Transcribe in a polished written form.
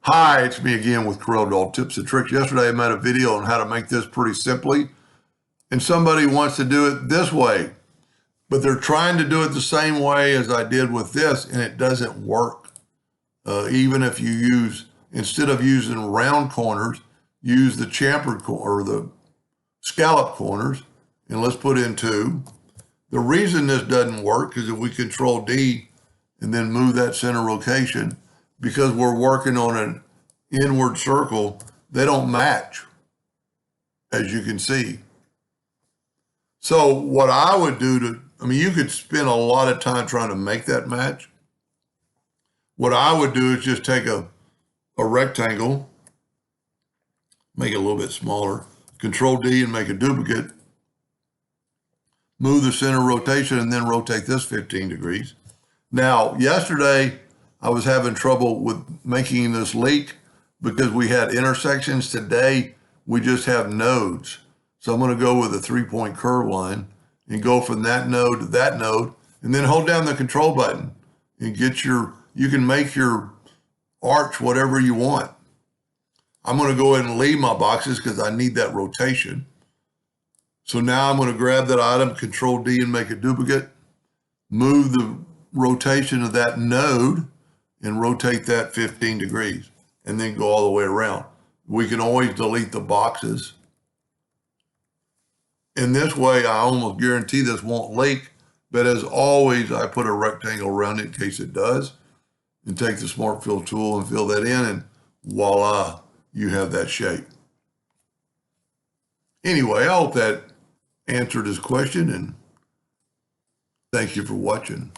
Hi, it's me again with CorelDraw Tips and Tricks. Yesterday I made a video on how to make this pretty simply, and somebody wants to do it this way, but they're trying to do it the same way as I did with this, and it doesn't work. Even if you use, instead of using round corners, use the chamfered or the scallop corners, and let's put in 2. The reason this doesn't work is if we Control D and then move that center rotation, because we're working on an inward circle, they don't match, as you can see. So what I would do you could spend a lot of time trying to make that match. What I would do is just take a rectangle, make it a little bit smaller, Control D and make a duplicate, move the center rotation, and then rotate this 15 degrees. Now, yesterday, I was having trouble with making this leak because we had intersections. Today, we just have nodes. So I'm going to go with a 3-point curve line and go from that node to that node, and then hold down the control button and you can make your arch whatever you want. I'm going to go ahead and leave my boxes because I need that rotation. So now I'm going to grab that item, Control D and make a duplicate, move the rotation of that node and rotate that 15 degrees and then go all the way around. We can always delete the boxes. In this way, I almost guarantee this won't leak, but as always, I put a rectangle around it in case it does, and take the Smart Fill tool and fill that in, and voila, you have that shape. Anyway, I hope that answered his question, and thank you for watching.